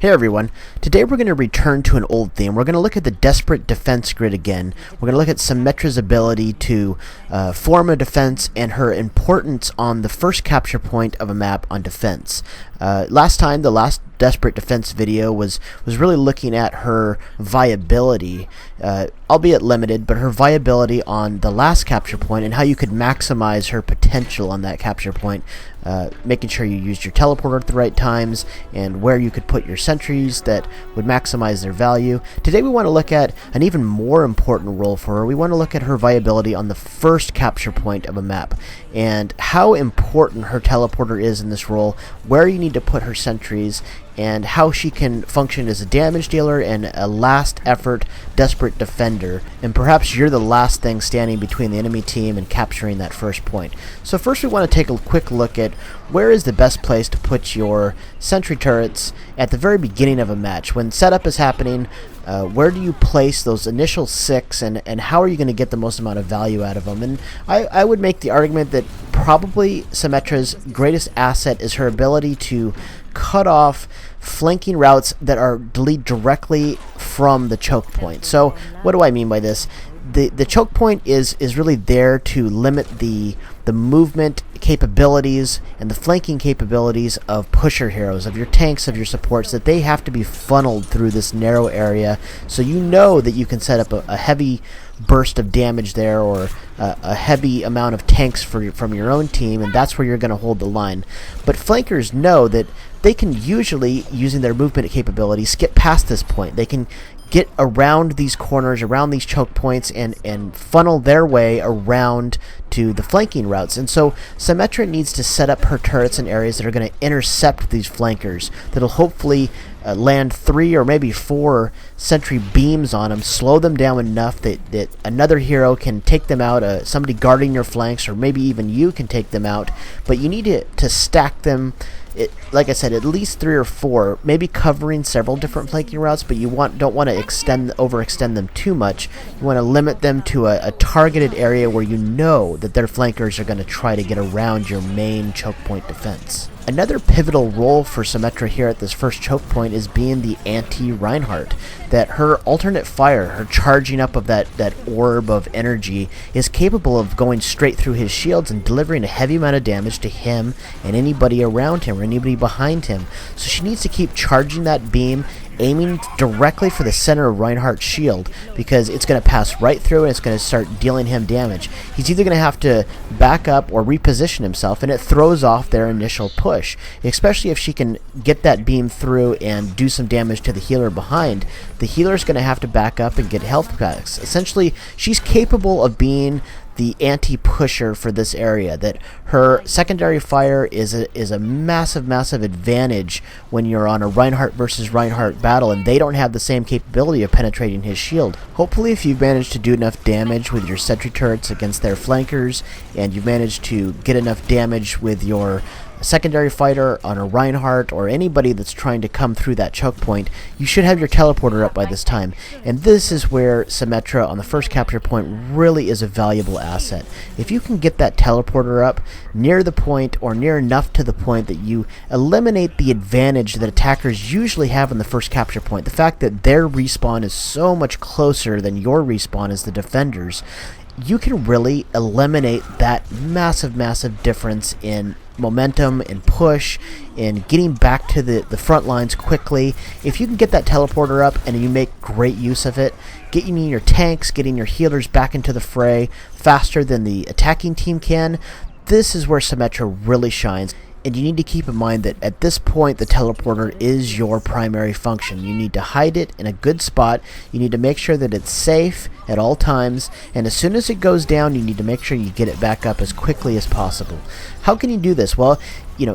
Hey everyone, today we're going to return to an old theme. We're going to look at the Desperate Defense grid again. We're going to look at Symmetra's ability to form a defense and her importance on the first capture point of a map on defense. Last time, the last Desperate Defense video was really looking at her viability, albeit limited, but her viability on the last capture point and how you could maximize her potential on that capture point, making sure you used your teleporter at the right times and where you could put your sentries that would maximize their value. Today we want to look at an even more important role for her. We want to look at her viability on the first capture point of a map and how important her teleporter is in this role, where you need to put her sentries, and how she can function as a damage dealer and a last effort desperate defender, and perhaps you're the last thing standing between the enemy team and capturing that first point. So first we want to take a quick look at where is the best place to put your sentry turrets at the very beginning of a match. When setup is happening, where do you place those initial 6 and how are you going to get the most amount of value out of them? And I would make the argument that probably Symmetra's greatest asset is her ability to cut off flanking routes that are lead directly from the choke point. So what do I mean by this? The choke point is really there to limit the movement capabilities and the flanking capabilities of pusher heroes, of your tanks, of your supports, that they have to be funneled through this narrow area, so you know that you can set up a heavy burst of damage there, or a heavy amount of tanks from your own team, and that's where you're going to hold the line. But flankers know that they can usually, using their movement capabilities, skip past this point. They can get around these corners, around these choke points, and funnel their way around to the flanking routes. And so Symmetra needs to set up her turrets in areas that are going to intercept these flankers, that'll hopefully land 3 or maybe 4 sentry beams on them, slow them down enough that another hero can take them out, somebody guarding your flanks, or maybe even you can take them out. But you need to stack them, like I said, at least 3 or 4, maybe covering several different flanking routes, but you don't want to overextend them too much. You want to limit them to a targeted area where you know that their flankers are going to try to get around your main choke point defense. Another pivotal role for Symmetra here at this first choke point is being the anti-Reinhardt. That her alternate fire, her charging up of that orb of energy, is capable of going straight through his shields and delivering a heavy amount of damage to him and anybody around him or anybody behind him. So she needs to keep charging that beam, aiming directly for the center of Reinhardt's shield, because it's going to pass right through and it's going to start dealing him damage. He's either going to have to back up or reposition himself, and it throws off their initial push, especially if she can get that beam through and do some damage to the healer behind. The healer's going to have to back up and get health packs. Essentially, she's capable of being the anti-pusher for this area, that her secondary fire is a massive advantage when you're on a Reinhardt versus Reinhardt battle and they don't have the same capability of penetrating his shield. Hopefully, if you've managed to do enough damage with your sentry turrets against their flankers, and you've managed to get enough damage with your secondary fighter on a Reinhardt or anybody that's trying to come through that choke point, you should have your teleporter up by this time. And this is where Symmetra on the first capture point really is a valuable asset. If you can get that teleporter up near the point, or near enough to the point that you eliminate the advantage that attackers usually have in the first capture point, the fact that their respawn is so much closer than your respawn as the defenders, you can really eliminate that massive difference in momentum and push and getting back to the front lines quickly. If you can get that teleporter up and you make great use of it, getting your tanks, getting your healers back into the fray faster than the attacking team can, this is where Symmetra really shines. And you need to keep in mind that at this point, the teleporter is your primary function. You need to hide it in a good spot. You need to make sure that it's safe at all times. And as soon as it goes down, you need to make sure you get it back up as quickly as possible. How can you do this? Well,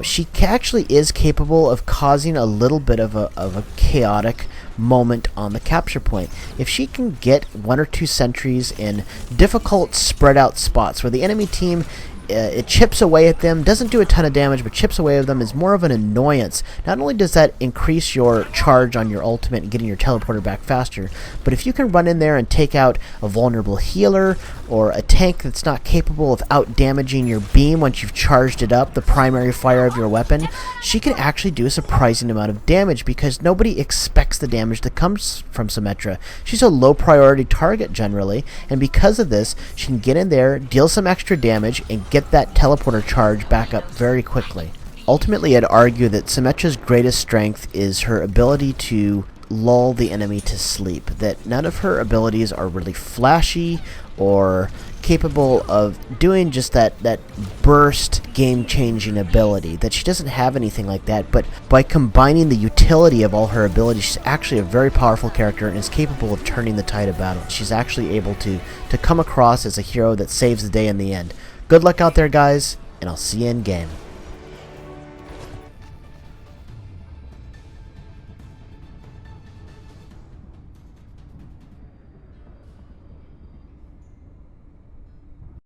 she actually is capable of causing a little bit of a chaotic moment on the capture point. If she can get 1 or 2 sentries in difficult spread out spots where the enemy team, it chips away at them, doesn't do a ton of damage, but chips away at them, is more of an annoyance. Not only does that increase your charge on your ultimate and getting your teleporter back faster, but if you can run in there and take out a vulnerable healer or a tank that's not capable of out-damaging your beam once you've charged it up, the primary fire of your weapon, she can actually do a surprising amount of damage because nobody expects the damage that comes from Symmetra. She's a low-priority target generally, and because of this, she can get in there, deal some extra damage, and get that teleporter charge back up very quickly. Ultimately, I'd argue that Symmetra's greatest strength is her ability to lull the enemy to sleep, that none of her abilities are really flashy or capable of doing just that burst game-changing ability, that she doesn't have anything like that, but by combining the utility of all her abilities, she's actually a very powerful character and is capable of turning the tide of battle. She's actually able to come across as a hero that saves the day in the end. Good luck out there, guys, and I'll see you in game.